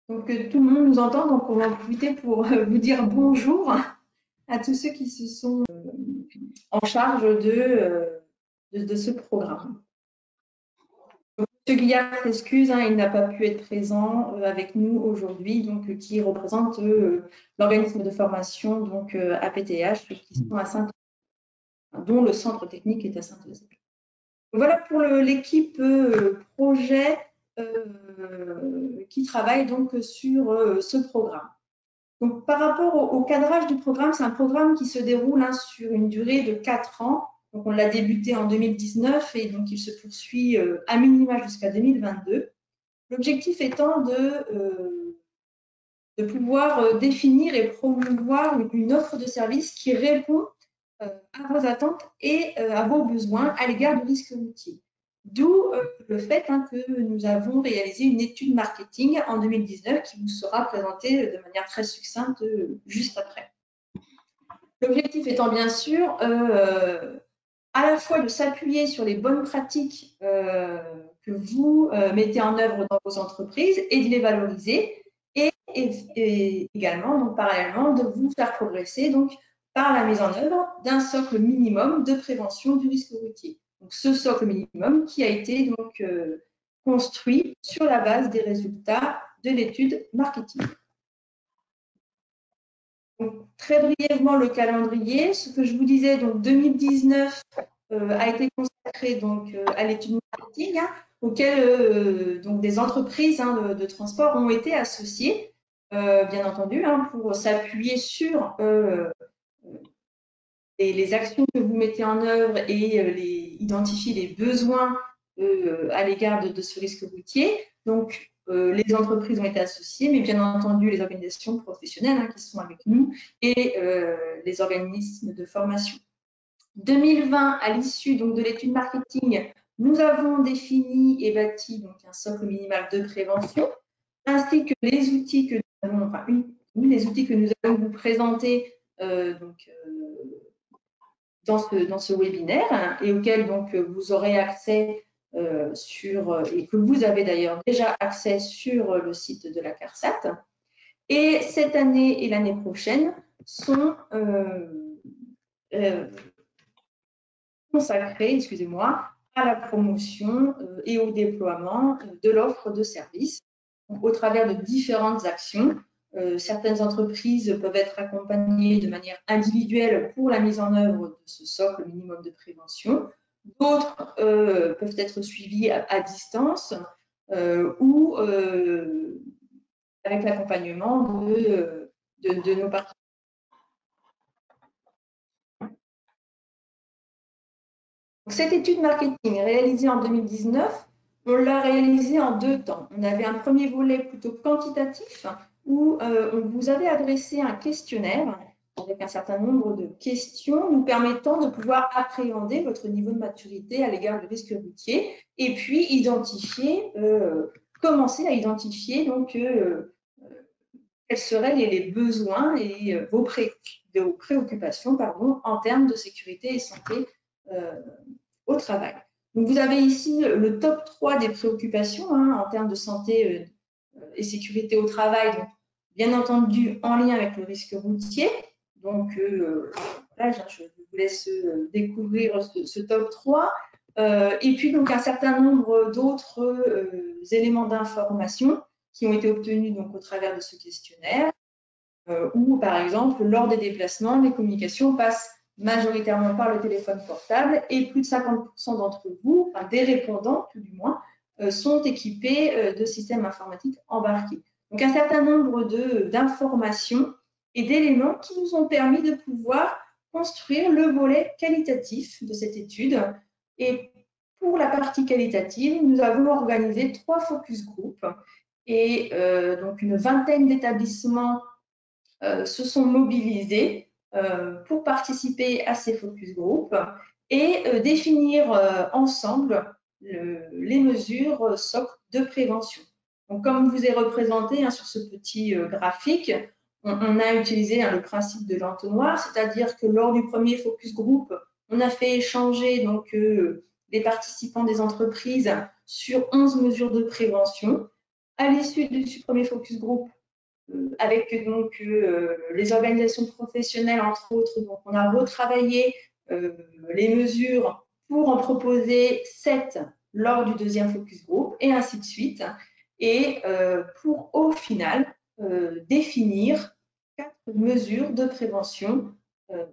Donc, tout le monde nous entend, donc on va en profiter pour vous dire bonjour à tous ceux qui se sont en charge de ce programme. Monsieur Guillard s'excuse, hein, il n'a pas pu être présent avec nous aujourd'hui, donc qui représente l'organisme de formation donc APTH, qui sont à Saint, dont le centre technique est à Saint-Eusèbe. Voilà pour l'équipe projet qui travaille donc sur ce programme. Donc, par rapport au cadrage du programme, c'est un programme qui se déroule sur une durée de 4 ans. Donc, on l'a débuté en 2019 et donc il se poursuit à minima jusqu'à 2022. L'objectif étant de pouvoir définir et promouvoir une offre de service qui répond à vos attentes et à vos besoins à l'égard du risque routier. D'où le fait que nous avons réalisé une étude marketing en 2019 qui vous sera présentée de manière très succincte juste après. L'objectif étant bien sûr à la fois de s'appuyer sur les bonnes pratiques que vous mettez en œuvre dans vos entreprises et de les valoriser et également, donc parallèlement, de vous faire progresser donc, par la mise en œuvre d'un socle minimum de prévention du risque routier. Donc, ce socle minimum qui a été donc construit sur la base des résultats de l'étude marketing. Donc, très brièvement, le calendrier. Ce que je vous disais, donc 2019 a été consacré donc, à l'étude marketing, auquel donc, des entreprises de transport ont été associées, bien entendu, pour s'appuyer sur les actions que vous mettez en œuvre et identifier les besoins à l'égard de ce risque routier. Donc, les entreprises ont été associées, mais bien entendu, les organisations professionnelles qui sont avec nous et les organismes de formation. 2020, à l'issue donc de l'étude marketing, nous avons défini et bâti donc un socle minimal de prévention, ainsi que les outils que nous avons, enfin, les outils que nous allons vous présenter dans ce webinaire et auquel donc vous aurez accès et que vous avez d'ailleurs déjà accès sur le site de la CARSAT. Et cette année et l'année prochaine sont consacrées, excusez-moi, à la promotion et au déploiement de l'offre de services au travers de différentes actions. Certaines entreprises peuvent être accompagnées de manière individuelle pour la mise en œuvre de ce socle minimum de prévention. D'autres peuvent être suivies à distance ou avec l'accompagnement de nos partenaires. Cette étude marketing réalisée en 2019, on l'a réalisée en 2 temps. On avait un premier volet plutôt quantitatif où on vous avait adressé un questionnaire avec un certain nombre de questions nous permettant de pouvoir appréhender votre niveau de maturité à l'égard du risque routier et puis commencer à identifier donc quels seraient les besoins et vos préoccupations en termes de sécurité et santé au travail. Donc, vous avez ici le top 3 des préoccupations en termes de santé et sécurité au travail, donc, bien entendu en lien avec le risque routier. Donc, là, je vous laisse découvrir ce top 3. Et puis, donc, un certain nombre d'autres éléments d'information qui ont été obtenus donc, au travers de ce questionnaire, où, par exemple, lors des déplacements, les communications passent majoritairement par le téléphone portable et plus de 50% d'entre vous, enfin, des répondants tout du moins, sont équipés de systèmes informatiques embarqués. Donc, un certain nombre d'informations et d'éléments qui nous ont permis de pouvoir construire le volet qualitatif de cette étude. Et pour la partie qualitative, nous avons organisé 3 focus groups et donc une vingtaine d'établissements se sont mobilisés pour participer à ces focus group et définir ensemble les mesures socles de prévention. Donc, comme vous est représenté sur ce petit graphique, on a utilisé le principe de l'entonnoir, c'est-à-dire que lors du premier focus group, on a fait échanger donc, les participants des entreprises sur 11 mesures de prévention. À l'issue du premier focus group, avec donc les organisations professionnelles, entre autres, donc on a retravaillé les mesures pour en proposer 7 lors du deuxième focus group, et ainsi de suite, et pour au final définir 4 mesures de prévention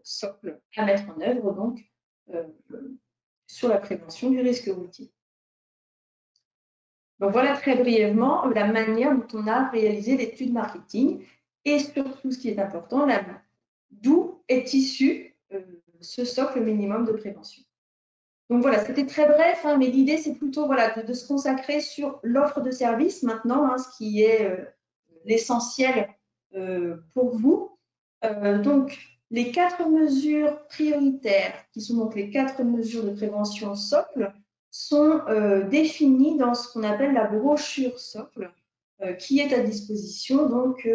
socles à mettre en œuvre donc sur la prévention du risque routier. Donc voilà très brièvement la manière dont on a réalisé l'étude marketing et surtout ce qui est important, d'où est issu ce socle minimum de prévention. Donc voilà, c'était très bref, hein, mais l'idée c'est plutôt voilà, de se consacrer sur l'offre de service maintenant, hein, ce qui est l'essentiel pour vous. Donc les 4 mesures prioritaires, qui sont donc les 4 mesures de prévention socle, sont définies dans ce qu'on appelle la brochure socle, qui est à disposition donc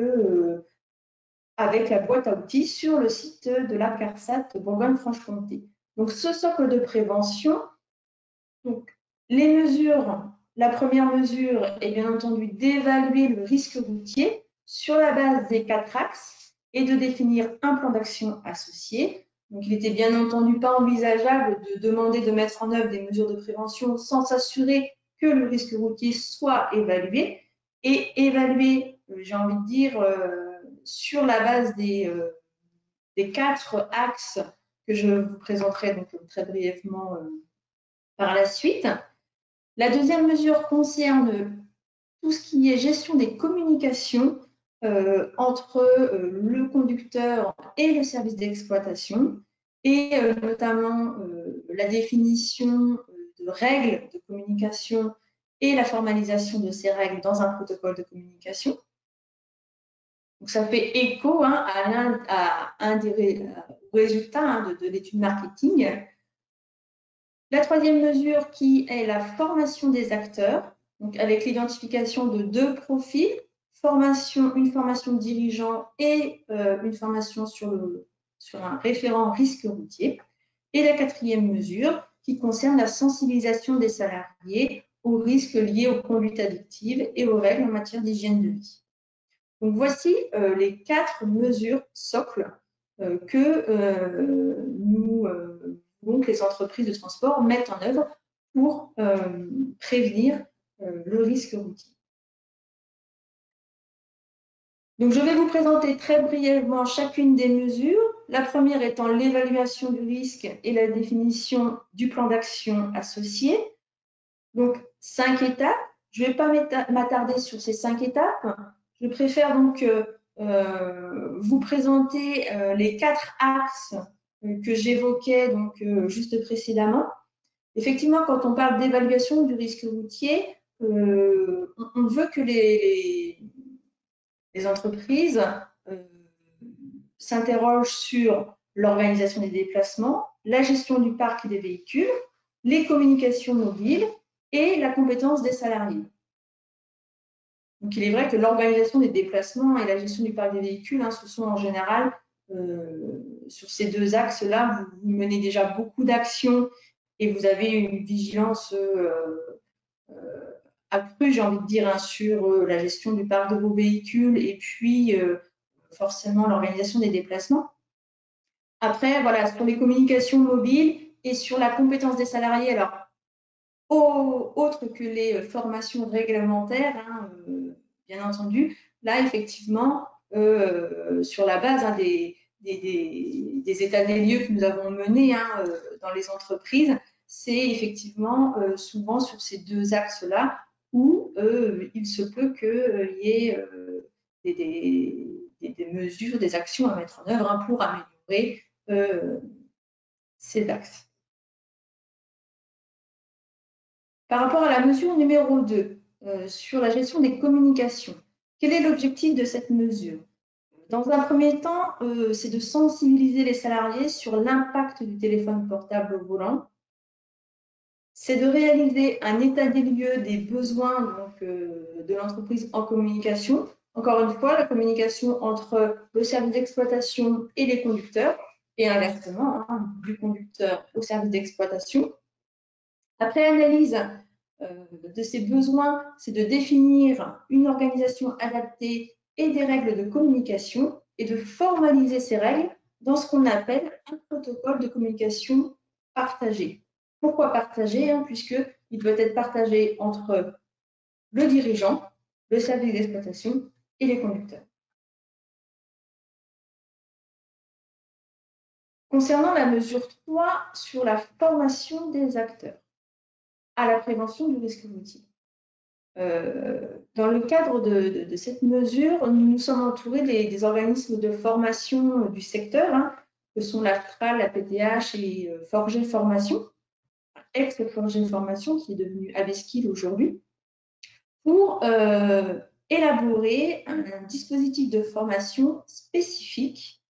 avec la boîte à outils sur le site de la CARSAT Bourgogne-Franche-Comté. Donc ce socle de prévention, donc les mesures, la première mesure est bien entendu d'évaluer le risque routier sur la base des 4 axes et de définir un plan d'action associé. Donc, il n'était bien entendu pas envisageable de demander de mettre en œuvre des mesures de prévention sans s'assurer que le risque routier soit évalué. Et évalué, j'ai envie de dire, sur la base des 4 axes que je vous présenterai donc très brièvement par la suite. La deuxième mesure concerne tout ce qui est gestion des communications entre le conducteur et le service d'exploitation, et notamment la définition de règles de communication et la formalisation de ces règles dans un protocole de communication. Donc, ça fait écho hein, à un des résultats hein, de l'étude marketing. La troisième mesure qui est la formation des acteurs, donc avec l'identification de 2 profils, une formation dirigeant et une formation sur un référent risque routier. Et la quatrième mesure qui concerne la sensibilisation des salariés aux risques liés aux conduites addictives et aux règles en matière d'hygiène de vie. Donc voici les 4 mesures socles que donc les entreprises de transport mettent en œuvre pour prévenir le risque routier. Donc, je vais vous présenter très brièvement chacune des mesures. La première étant l'évaluation du risque et la définition du plan d'action associé. Donc, 5 étapes. Je ne vais pas m'attarder sur ces 5 étapes. Je préfère donc vous présenter les 4 axes que j'évoquais donc juste précédemment. Effectivement, quand on parle d'évaluation du risque routier, on veut que les entreprises s'interrogent sur l'organisation des déplacements, la gestion du parc des véhicules, les communications mobiles et la compétence des salariés. Donc, il est vrai que l'organisation des déplacements et la gestion du parc des véhicules, hein, ce sont en général, sur ces 2 axes-là, vous menez déjà beaucoup d'actions et vous avez une vigilance accrue, j'ai envie de dire, hein, sur la gestion du parc de vos véhicules et puis forcément l'organisation des déplacements. Après, voilà, sur les communications mobiles et sur la compétence des salariés, alors, autre que les formations réglementaires, hein, bien entendu, là, effectivement, sur la base hein, des états des lieux que nous avons menés hein, dans les entreprises, c'est effectivement souvent sur ces 2 axes-là où il se peut qu'il y ait des mesures, des actions à mettre en œuvre hein, pour améliorer ces axes. Par rapport à la mesure numéro 2, sur la gestion des communications, quel est l'objectif de cette mesure? Dans un premier temps, c'est de sensibiliser les salariés sur l'impact du téléphone portable au volant. C'est de réaliser un état des lieux des besoins donc, de l'entreprise en communication. Encore une fois, la communication entre le service d'exploitation et les conducteurs, et inversement, hein, du conducteur au service d'exploitation. Après analyse de ces besoins, c'est de définir une organisation adaptée et des règles de communication et de formaliser ces règles dans ce qu'on appelle un protocole de communication partagé. Pourquoi partagé? Puisqu'il doit être partagé entre le dirigeant, le service d'exploitation et les conducteurs. Concernant la mesure 3 sur la formation des acteurs à la prévention du risque routier. Dans le cadre de cette mesure, nous nous sommes entourés des organismes de formation du secteur, que sont l'AFTRA, la PTH et Forger Formation, ex-Forger Formation, qui est devenu Abeskill aujourd'hui, pour élaborer un dispositif de formation spécifique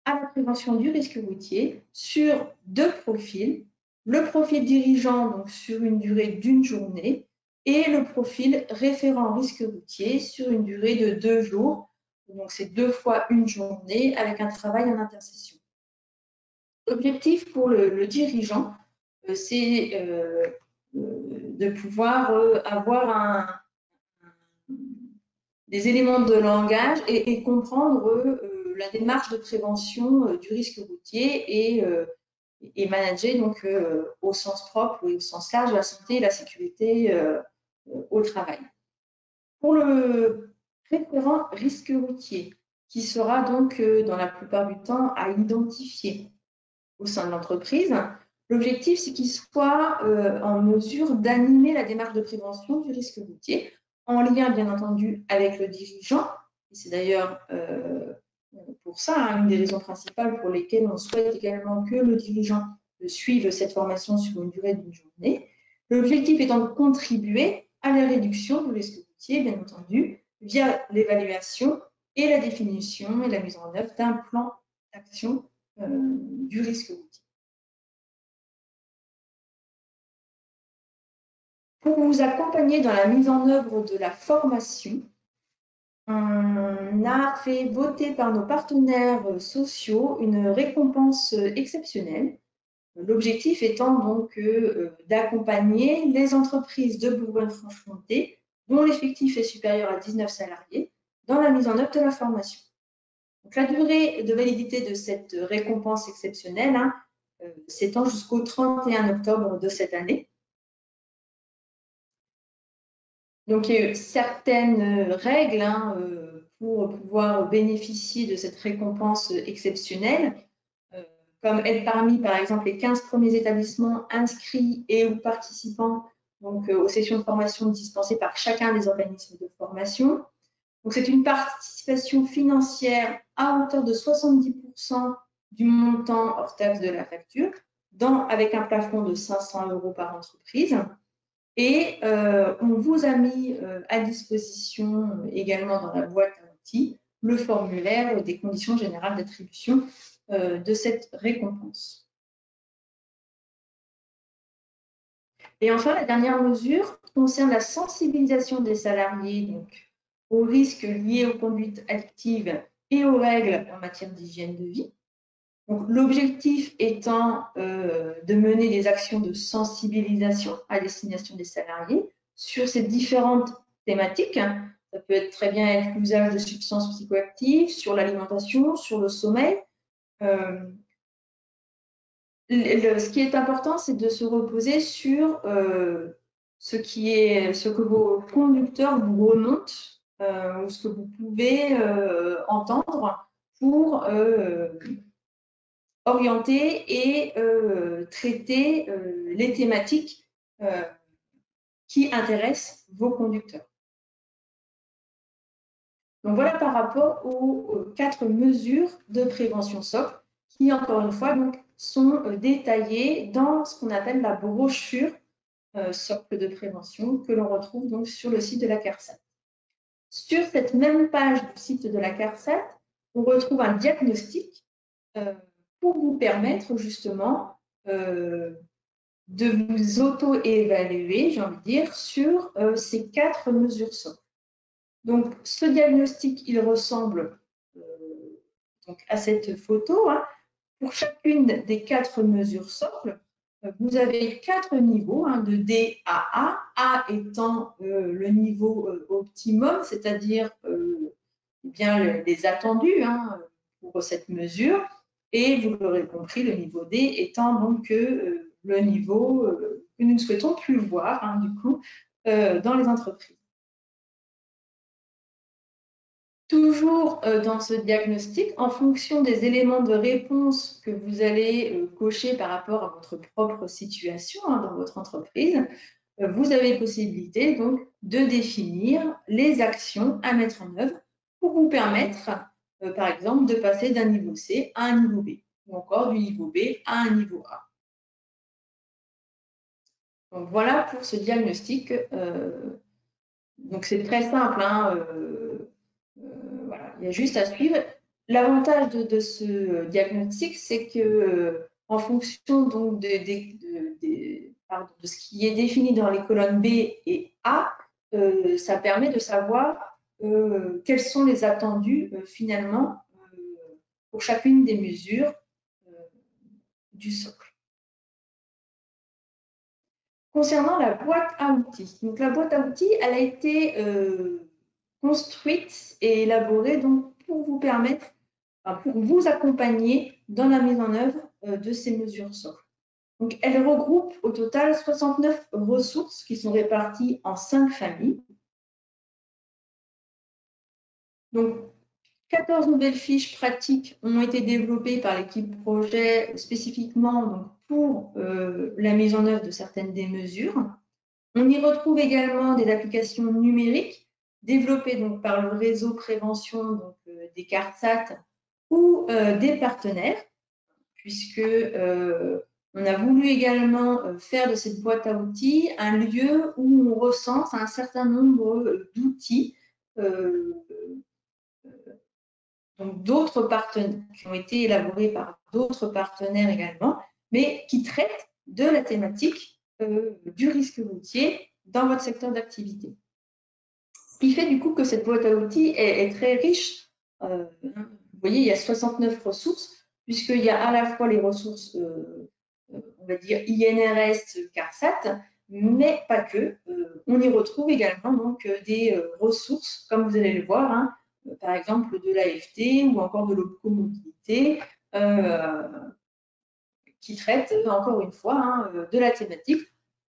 à la prévention du risque routier sur 2 profils. Le profil dirigeant, donc sur une durée d'1 journée, et le profil référent risque routier sur une durée de 2 jours. Donc, c'est 2 fois 1 journée avec un travail en intercession. L'objectif pour le dirigeant, c'est de pouvoir avoir des éléments de langage et comprendre la démarche de prévention du risque routier et manager donc au sens propre et au sens large la santé et la sécurité au travail. Pour le référent risque routier, qui sera donc dans la plupart du temps à identifier au sein de l'entreprise, l'objectif c'est qu'il soit en mesure d'animer la démarche de prévention du risque routier en lien bien entendu avec le dirigeant. C'est d'ailleurs pour ça une des raisons principales pour lesquelles on souhaite également que le dirigeant suive cette formation sur une durée d'1 journée. L'objectif étant de contribuer à la réduction du risque routier, bien entendu, via l'évaluation et la définition et la mise en œuvre d'un plan d'action du risque routier. Pour vous accompagner dans la mise en œuvre de la formation, on a fait voter par nos partenaires sociaux une récompense exceptionnelle. L'objectif étant donc d'accompagner les entreprises de Bourgogne-Franche-Comté dont l'effectif est supérieur à 19 salariés dans la mise en œuvre de la formation. Donc, la durée de validité de cette récompense exceptionnelle s'étend jusqu'au 31 octobre de cette année. Donc, il y a eu certaines règles pour pouvoir bénéficier de cette récompense exceptionnelle, comme être parmi, par exemple, les 15 premiers établissements inscrits et ou participants donc, aux sessions de formation dispensées par chacun des organismes de formation. Donc, c'est une participation financière à hauteur de 70% du montant hors taxe de la facture, avec un plafond de 500 € par entreprise. Et on vous a mis à disposition également dans la boîte à outils le formulaire des conditions générales d'attribution de cette récompense. Et enfin, la dernière mesure concerne la sensibilisation des salariés donc, aux risques liés aux conduites actives et aux règles en matière d'hygiène de vie. L'objectif étant de mener des actions de sensibilisation à destination des salariés sur ces différentes thématiques. Ça peut être très bien être l'usage de substances psychoactives, sur l'alimentation, sur le sommeil. Ce qui est important, c'est de se reposer sur ce que vos conducteurs vous remontent ou ce que vous pouvez entendre pour orienter et traiter les thématiques qui intéressent vos conducteurs. Donc voilà par rapport aux 4 mesures de prévention socle qui, encore une fois, donc, sont détaillées dans ce qu'on appelle la brochure socle de prévention que l'on retrouve donc sur le site de la CARSAT. Sur cette même page du site de la CARSAT, on retrouve un diagnostic pour vous permettre justement de vous auto-évaluer, j'ai envie de dire, sur ces 4 mesures socles. Donc, ce diagnostic, il ressemble donc à cette photo. Pour chacune des 4 mesures socles, vous avez 4 niveaux, hein, de D à A, A étant le niveau optimum, c'est-à-dire bien les attendus, hein, pour cette mesure, et vous l'aurez compris, le niveau D étant donc le niveau que nous ne souhaitons plus voir, hein, du coup, dans les entreprises. Toujours dans ce diagnostic, en fonction des éléments de réponse que vous allez cocher par rapport à votre propre situation, hein, dans votre entreprise, vous avez possibilité donc de définir les actions à mettre en œuvre pour vous permettre, par exemple, de passer d'un niveau C à un niveau B, ou encore du niveau B à un niveau A. Donc voilà pour ce diagnostic. Donc c'est très simple, hein, voilà, il y a juste à suivre. L'avantage de ce diagnostic, c'est que en fonction donc de ce qui est défini dans les colonnes B et A, ça permet de savoir quels sont les attendus finalement pour chacune des mesures du socle. Concernant la boîte à outils, donc la boîte à outils, elle a été construite et élaborée donc pour vous permettre, pour vous accompagner dans la mise en œuvre de ces mesures socles. Donc, elle regroupe au total 69 ressources qui sont réparties en 5 familles. Donc, 14 nouvelles fiches pratiques ont été développées par l'équipe projet spécifiquement donc, pour la mise en œuvre de certaines des mesures. On y retrouve également des applications numériques développées donc, par le réseau prévention donc, des CARSAT ou des partenaires, puisque on a voulu également faire de cette boîte à outils un lieu où on recense un certain nombre d'outils, donc d'autres partenaires, qui ont été élaborés par d'autres partenaires également, mais qui traitent de la thématique du risque routier dans votre secteur d'activité. Ce qui fait du coup que cette boîte à outils est très riche. Vous voyez, il y a 69 ressources, puisqu'il y a à la fois les ressources, on va dire INRS, CARSAT, mais pas que. On y retrouve également donc des ressources, comme vous allez le voir, hein, par exemple de l'AFT ou encore de l'Opcomobilité, qui traitent encore une fois hein, de la thématique,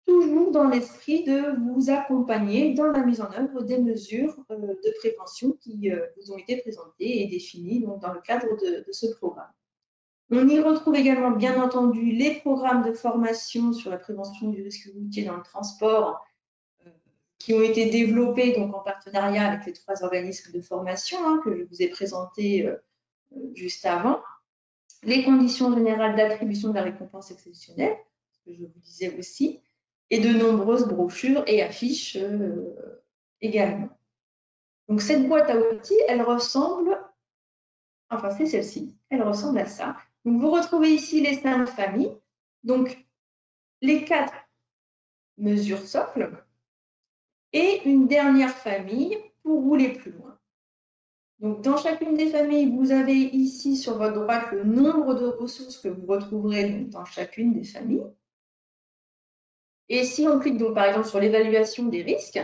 toujours dans l'esprit de vous accompagner dans la mise en œuvre des mesures de prévention qui vous ont été présentées et définies donc, dans le cadre de ce programme. On y retrouve également, bien entendu, les programmes de formation sur la prévention du risque routier dans le transport qui ont été développés donc, en partenariat avec les 3 organismes de formation hein, que je vous ai présentés juste avant. Les conditions générales d'attribution de la récompense exceptionnelle, ce que je vous disais aussi, et de nombreuses brochures et affiches également. Donc cette boîte à outils, elle ressemble, enfin c'est celle-ci, elle ressemble à ça. Donc vous retrouvez ici les 5 familles, donc les 4 mesures socles et une dernière famille pour rouler plus loin. Donc dans chacune des familles, vous avez ici sur votre droite le nombre de ressources que vous retrouverez dans chacune des familles. Et si on clique donc par exemple sur l'évaluation des risques,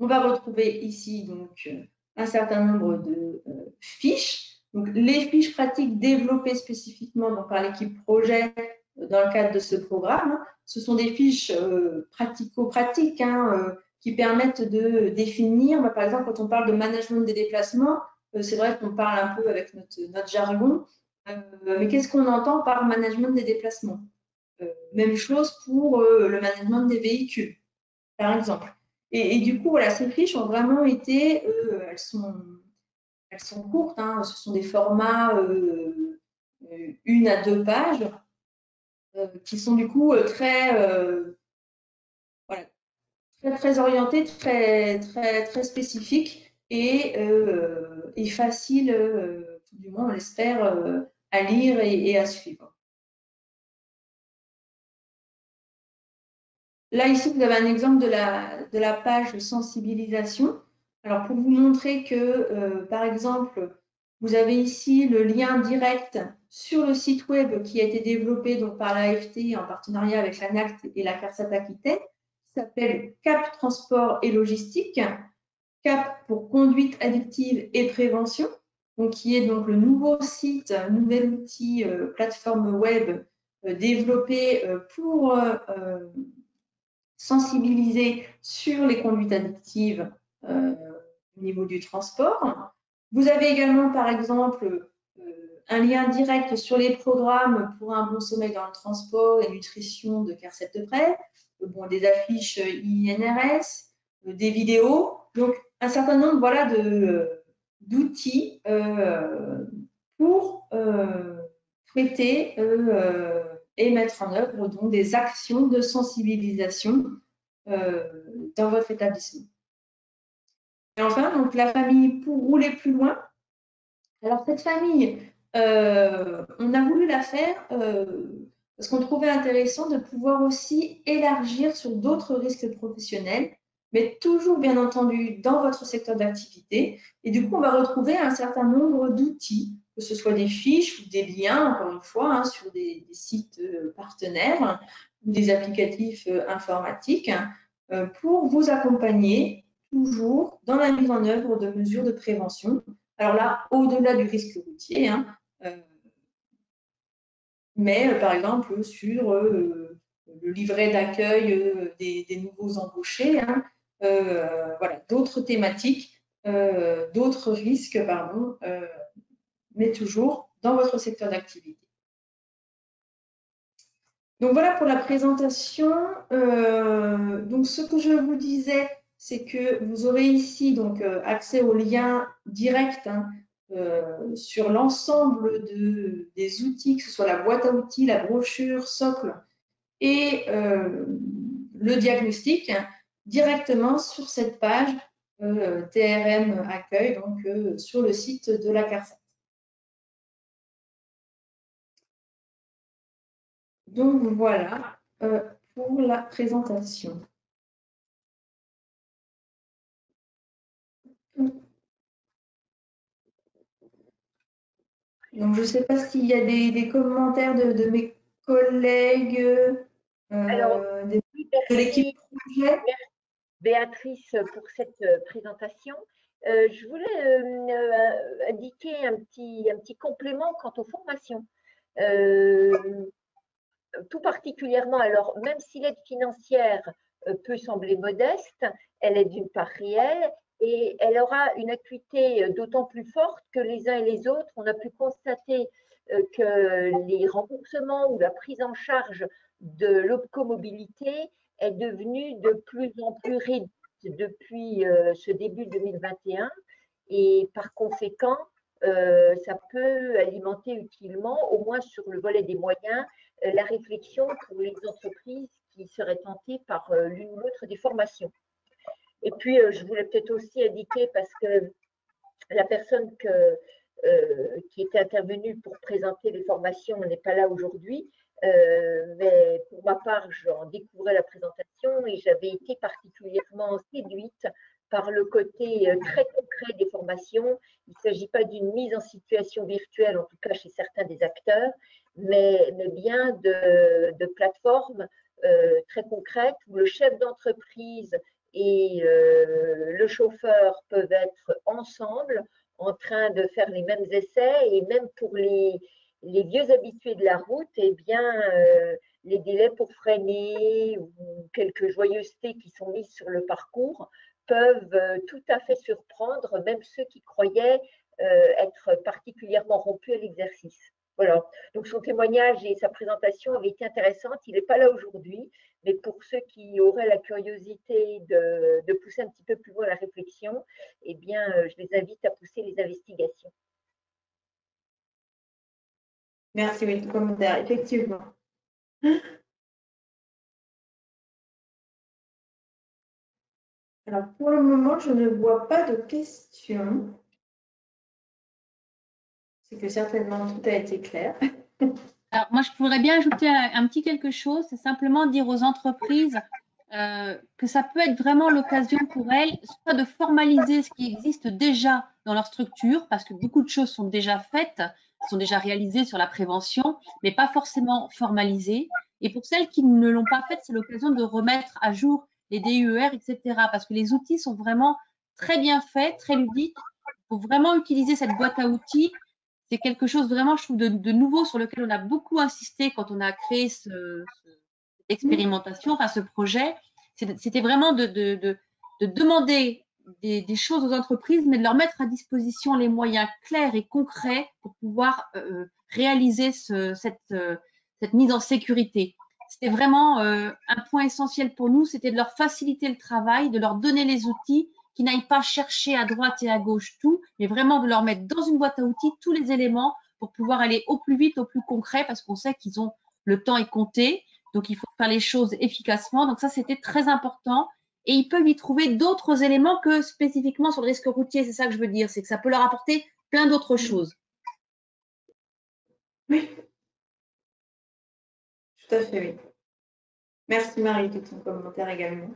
on va retrouver ici donc un certain nombre de fiches. Donc les fiches pratiques développées spécifiquement donc, par l'équipe projet dans le cadre de ce programme, ce sont des fiches pratico-pratiques hein, qui permettent de définir, par exemple quand on parle de management des déplacements, c'est vrai qu'on parle un peu avec notre jargon, mais qu'est-ce qu'on entend par management des déplacements ? Même chose pour le management des véhicules, par exemple. Et du coup, voilà, ces fiches ont vraiment été, elles sont courtes, hein, ce sont des formats 1 à 2 pages, qui sont du coup voilà, très orientés, très spécifiques et faciles, du moins on l'espère, à lire et à suivre. Là, ici, vous avez un exemple de la page sensibilisation. Alors, pour vous montrer que, par exemple, Vous avez ici le lien direct sur le site web qui a été développé donc, par l'AFT en partenariat avec l'ANACT et la CARSAT Aquitaine, qui s'appelle CAP Transport et Logistique. CAP pour conduite addictive et prévention, donc, qui est donc le nouveau site, nouvel outil, plateforme web développé pour sensibiliser sur les conduites addictives au niveau du transport. Vous avez également, par exemple, un lien direct sur les programmes pour un bon sommeil dans le transport et nutrition de CARSAT de près, bon, des affiches INRS, des vidéos. Donc, un certain nombre voilà, d'outils pour traiter et mettre en œuvre donc, des actions de sensibilisation dans votre établissement. Et enfin, donc, la famille pour rouler plus loin. Alors, cette famille, on a voulu la faire parce qu'on trouvait intéressant de pouvoir aussi élargir sur d'autres risques professionnels, mais toujours, bien entendu, dans votre secteur d'activité. Et du coup, on va retrouver un certain nombre d'outils, que ce soit des fiches ou des liens, encore une fois, hein, sur des sites partenaires ou des applicatifs informatiques pour vous accompagner toujours dans la mise en œuvre de mesures de prévention. Alors là, au-delà du risque routier, hein, mais par exemple sur le livret d'accueil des nouveaux embauchés, hein, voilà, d'autres thématiques, d'autres risques, pardon, mais toujours dans votre secteur d'activité. Donc voilà pour la présentation. Donc ce que je vous disais, c'est que vous aurez ici donc accès aux liens directs hein, sur l'ensemble des outils, que ce soit la boîte à outils, la brochure, socle et le diagnostic, hein, directement sur cette page TRM Accueil, donc sur le site de la CARSAT. Donc voilà pour la présentation. Donc, je ne sais pas s'il y a des commentaires de mes collègues, de l'équipe projet. Béatrice, pour cette présentation. Je voulais indiquer un petit complément quant aux formations. Tout particulièrement, alors même si l'aide financière peut sembler modeste, elle est d'une part réelle et elle aura une acuité d'autant plus forte que les uns et les autres, on a pu constater que les remboursements ou la prise en charge de l'opcomobilité est devenue de plus en plus réduite depuis ce début 2021 et par conséquent, ça peut alimenter utilement, au moins sur le volet des moyens, la réflexion pour les entreprises qui seraient tentées par l'une ou l'autre des formations. Et puis, je voulais peut-être aussi indiquer, parce que la personne qui était intervenue pour présenter les formations n'est pas là aujourd'hui, mais pour ma part, j'en découvrais la présentation et j'avais été particulièrement séduite par le côté très concret des formations. Il ne s'agit pas d'une mise en situation virtuelle, en tout cas chez certains des acteurs, mais bien de plateformes très concrètes où le chef d'entreprise et le chauffeur peuvent être ensemble en train de faire les mêmes essais et même pour les vieux habitués de la route, eh bien, les délais pour freiner ou quelques joyeusetés qui sont mises sur le parcours peuvent tout à fait surprendre même ceux qui croyaient être particulièrement rompus à l'exercice. Voilà. Donc son témoignage et sa présentation avaient été intéressantes. Il n'est pas là aujourd'hui, mais pour ceux qui auraient la curiosité de pousser un petit peu plus loin la réflexion, eh bien, je les invite à pousser les investigations. Merci, oui, le commentaire, effectivement. Alors, pour le moment, je ne vois pas de questions. C'est que certainement tout a été clair. Alors, moi, je pourrais bien ajouter un petit quelque chose, c'est simplement dire aux entreprises que ça peut être vraiment l'occasion pour elles, soit de formaliser ce qui existe déjà dans leur structure, parce que beaucoup de choses sont déjà faites, sont déjà réalisées sur la prévention, mais pas forcément formalisées. Et pour celles qui ne l'ont pas fait, c'est l'occasion de remettre à jour les DUER, etc. Parce que les outils sont vraiment très bien faits, très ludiques. Il faut vraiment utiliser cette boîte à outils. C'est quelque chose vraiment, je trouve, de nouveau sur lequel on a beaucoup insisté quand on a créé cette expérimentation, enfin ce projet. C'était vraiment de demander des choses aux entreprises, mais de leur mettre à disposition les moyens clairs et concrets pour pouvoir réaliser cette mise en sécurité. C'était vraiment un point essentiel pour nous, c'était de leur faciliter le travail, de leur donner les outils, qu'ils n'aillent pas chercher à droite et à gauche tout, mais vraiment de leur mettre dans une boîte à outils tous les éléments pour pouvoir aller au plus vite, au plus concret, parce qu'on sait qu'ils ont le temps est compté, donc il faut faire les choses efficacement. Donc ça, c'était très important. Et ils peuvent y trouver d'autres éléments que spécifiquement sur le risque routier. C'est ça que je veux dire, c'est que ça peut leur apporter plein d'autres choses. Oui, tout à fait, oui. Merci Marie de ton commentaire également.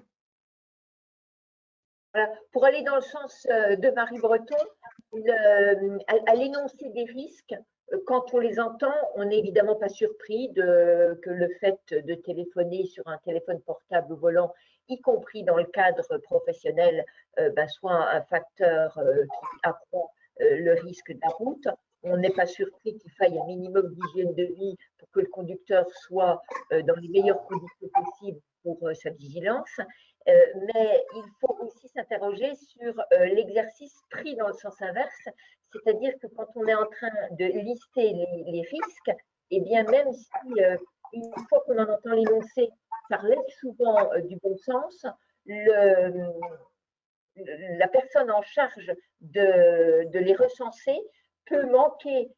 Pour aller dans le sens de Marie Breton, à l'énoncé des risques, quand on les entend, on n'est évidemment pas surpris que le fait de téléphoner sur un téléphone portable au volant, y compris dans le cadre professionnel, soit un facteur qui accroît le risque de la route. On n'est pas surpris qu'il faille un minimum d'hygiène de vie pour que le conducteur soit dans les meilleures conditions possibles pour sa vigilance. Mais il faut aussi s'interroger sur l'exercice pris dans le sens inverse, c'est-à-dire que quand on est en train de lister les risques, et bien même si une fois qu'on en entend l'énoncé, ça relève souvent du bon sens, la personne en charge de les recenser peut manquer,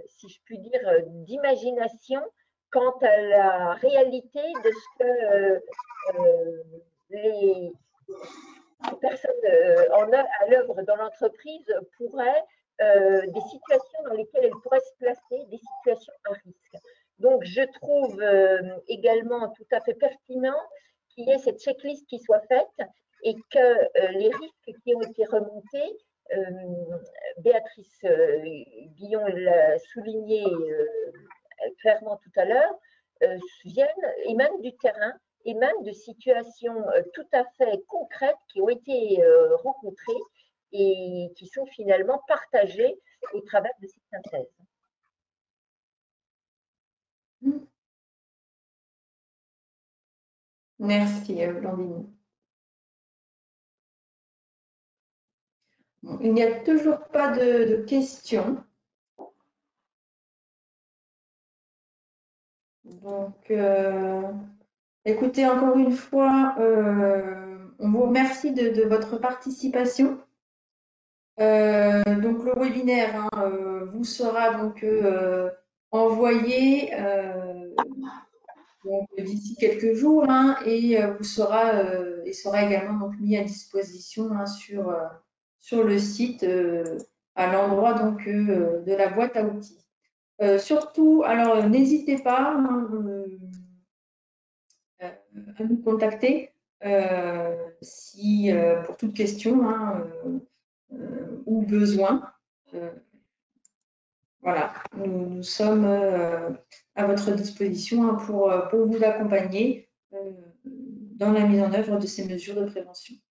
si je puis dire, d'imagination quant à la réalité de ce que les personnes à l'œuvre dans l'entreprise pourraient, des situations dans lesquelles elles pourraient se placer, des situations à risque. Donc, je trouve également tout à fait pertinent qu'il y ait cette checklist qui soit faite et que les risques qui ont été remontés, Béatrice Guillon l'a souligné clairement tout à l'heure, émanent du terrain, émanent de situations tout à fait concrètes qui ont été rencontrées et qui sont finalement partagées au travers de cette synthèse. Merci Blandine. Bon, il n'y a toujours pas de questions. Donc, écoutez, encore une fois, on vous remercie de votre participation. Donc, le webinaire vous sera donc envoyé d'ici quelques jours et il sera également donc, mis à disposition sur le site à l'endroit donc de la boîte à outils. Surtout, alors n'hésitez pas à nous contacter si pour toute question ou besoin. Voilà, nous sommes à votre disposition pour vous accompagner dans la mise en œuvre de ces mesures de prévention.